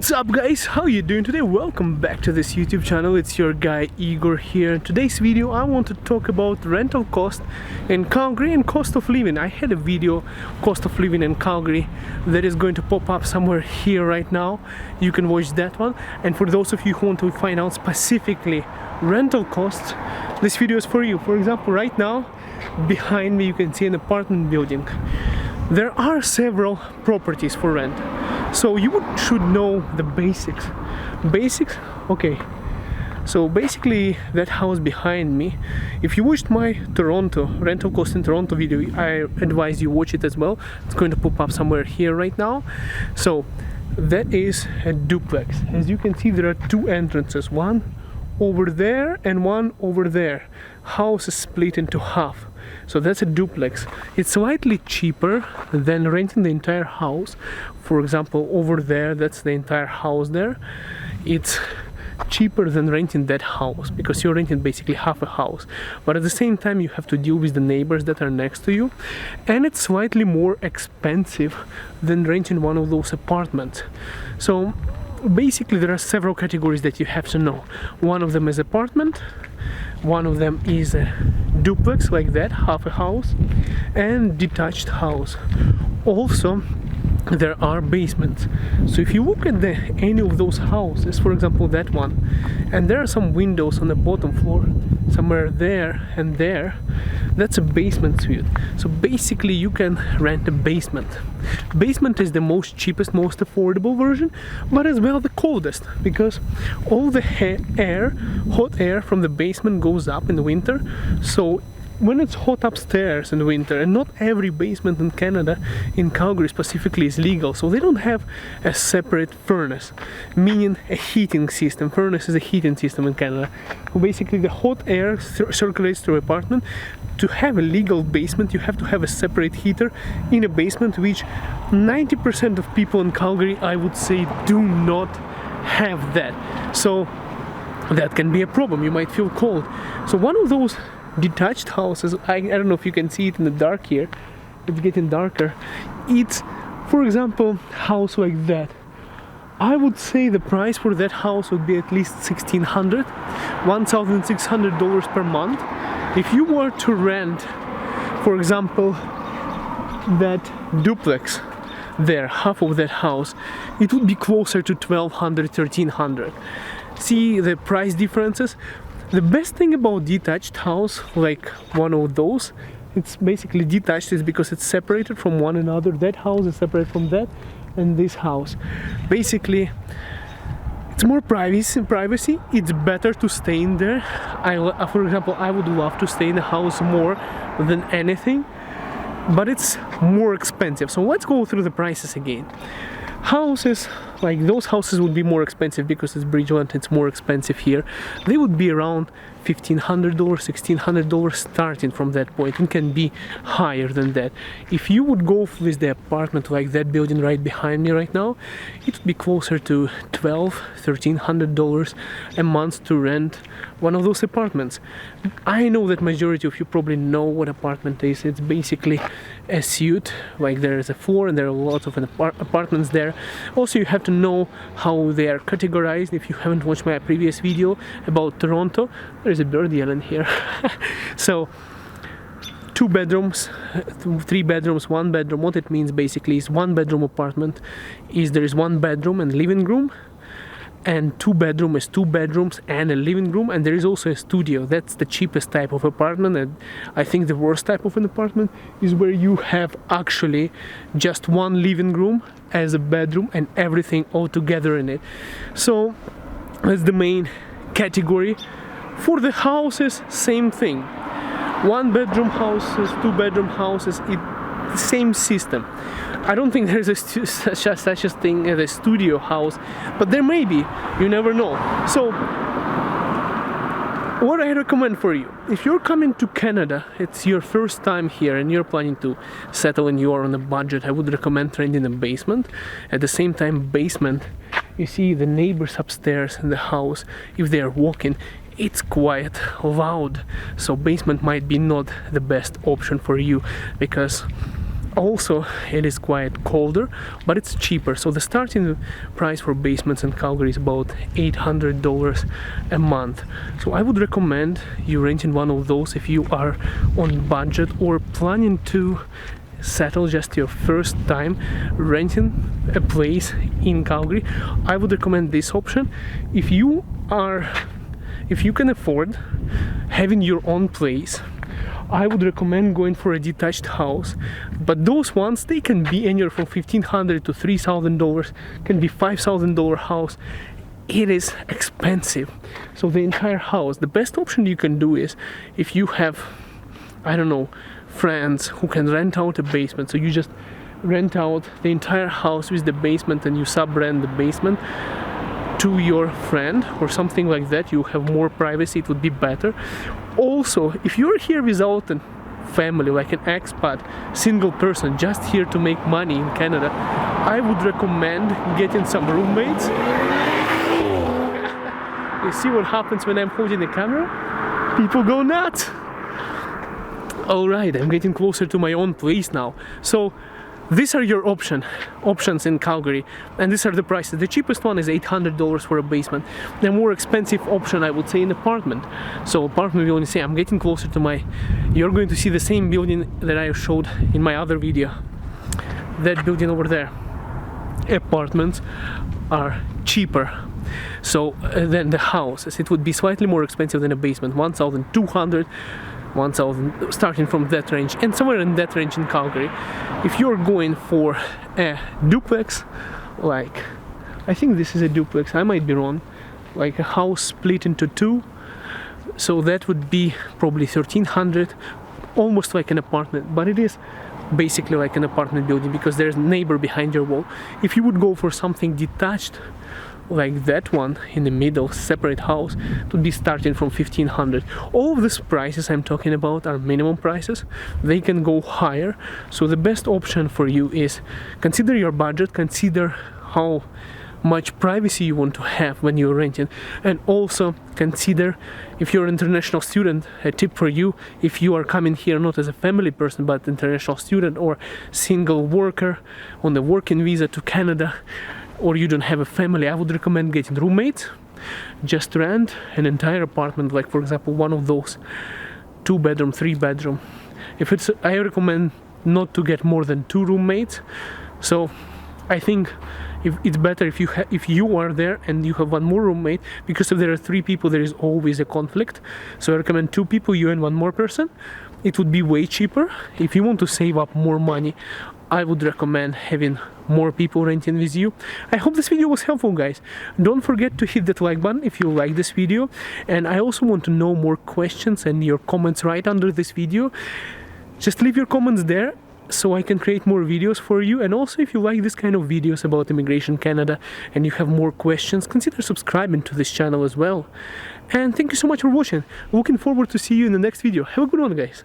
What's up guys, how you doing today? Welcome back to this YouTube channel. It's your guy Igor here. In today's video I want to talk about rental cost in Calgary and cost of living. I had a video, cost of living in Calgary, that is going to pop up somewhere here right now. You can watch that one. And for those of you who want to find out specifically rental costs, this video is for you. For example, right now behind me you can see an apartment building. There are several properties for rent, so you should know the basics. Okay, so basically that house behind me, if you watched my Toronto rental cost in Toronto video, I advise you watch it as well. It's going to pop up somewhere here right now. So that is a duplex. As you can see, there are two entrances, one over there and one over there. House is split into half, so that's a duplex. It's slightly cheaper than renting the entire house. For example, over there, that's the entire house there. It's cheaper than renting that house because you're renting basically half a house, but at the same time you have to deal with the neighbors that are next to you, and it's slightly more expensive than renting one of those apartments. So basically there are several categories that you have to know. One of them is apartment, one of them is a duplex like that, half a house, and detached house. Also there are basements. So if you look at any of those houses, for example that one, and there are some windows on the bottom floor somewhere there and there, that's a basement suite. So basically you can rent a basement. Basement is the most cheapest, most affordable version, but as well the coldest, because all the hot air from the basement goes up in the winter. So when it's hot upstairs in the winter, and not every basement in Canada, in Calgary specifically, is legal, so they don't have a separate furnace, meaning a heating system. Furnace is a heating system in Canada. So basically the hot air circulates through apartment. To have a legal basement, you have to have a separate heater in a basement, which 90% of people in Calgary, I would say, do not have that. So that can be a problem. You might feel cold. So one of those detached houses, I don't know if you can see it in the dark here, it's getting darker. It's, for example, house like that. I would say the price for that house would be at least $1,600 per month. If you were to rent, for example, that duplex there, half of that house, it would be closer to $1,200, $1,300. See the price differences? The best thing about detached house, like one of those, it's basically detached, is because it's separated from one another. That house is separate from that, and this house. Basically, it's more privacy. It's better to stay in there. For example, I would love to stay in the house more than anything, but it's more expensive. So let's go through the prices again. Houses like those houses would be more expensive because it's Bridgeland, it's more expensive here. They would be around $1,500, $1,600 starting from that point, and can be higher than that. If you would go with the apartment like that building right behind me right now, it would be closer to $1,200, $1,300 a month to rent one of those apartments. I know that majority of you probably know what apartment is. It's basically a suite, like there is a floor and there are lots of apartments there. Also you have to know how they are categorized. If you haven't watched my previous video about Toronto, there's a bird yelling here. So 2 bedrooms, 3 bedrooms, 1 bedroom. What it means basically is 1 bedroom apartment is there is 1 bedroom and living room, and 2 bedroom is 2 bedrooms and a living room, and there is also a studio. That's the cheapest type of apartment, and I think the worst type of an apartment is where you have actually just 1 living room as a bedroom and everything all together in it. So that's the main category. For the houses, same thing. 1 bedroom houses, 2 bedroom houses, same system. I don't think there's such a thing as a studio house, but there may be, you never know. So what I recommend for you, if you're coming to Canada, it's your first time here and you're planning to settle and you are on a budget, I would recommend renting a basement. At the same time, basement, you see the neighbors upstairs in the house, if they are walking, it's quite loud. So basement might be not the best option for you, because Also, it is quite colder, but it's cheaper. So the starting price for basements in Calgary is about $800 a month. So I would recommend you renting one of those if you are on budget or planning to settle just your first time renting a place in Calgary. I would recommend this option. If you can afford having your own place, I would recommend going for a detached house, but those ones, they can be anywhere from $1,500 to $3,000, can be $5,000 house. It is expensive. So the entire house, the best option you can do is, if you have, I don't know, friends who can rent out a basement, so you just rent out the entire house with the basement and you sub-rent the basement to your friend or something like that. You have more privacy, it would be better. Also, if you're here without a family, like an expat, single person, just here to make money in Canada, I would recommend getting some roommates. You see what happens when I'm holding the camera? People go nuts. Alright, I'm getting closer to my own place now. So these are your options in Calgary, and these are the prices. The cheapest one is $800 for a basement. The more expensive option, I would say, an apartment. So apartment, we only say, I'm getting closer to my, you're going to see the same building that I showed in my other video. That building over there. Apartments are cheaper. So then the houses, it would be slightly more expensive than a basement, $1,200, $1,000, starting from that range, and somewhere in that range in Calgary. If you're going for a duplex, like, I think this is a duplex, I might be wrong, like a house split into two, so that would be probably $1,300, almost like an apartment, but it is basically like an apartment building because there's a neighbor behind your wall. If you would go for something detached, like that one in the middle, separate house, it would be starting from $1,500. All of these prices I'm talking about are minimum prices. They can go higher. So the best option for you is consider your budget, consider how much privacy you want to have when you're renting, and also consider if you're an international student. A tip for you, if you are coming here not as a family person but international student or single worker on the working visa to Canada, or you don't have a family, I would recommend getting roommates. Just rent an entire apartment, like for example one of those 2-bedroom, 3-bedroom. If it's, I recommend not to get more than 2 roommates. So I think if it's better if you are there and you have one more roommate, because if there are 3 people there is always a conflict. So I recommend 2 people, you and one more person. It would be way cheaper. If you want to save up more money, I would recommend having more people renting with you. I hope this video was helpful, guys. Don't forget to hit that like button if you like this video, and I also want to know more questions and your comments right under this video. Just leave your comments there so I can create more videos for you. And also, if you like this kind of videos about immigration Canada and you have more questions, consider subscribing to this channel as well. And thank you so much for watching. Looking forward to see you in the next video. Have a good one, guys.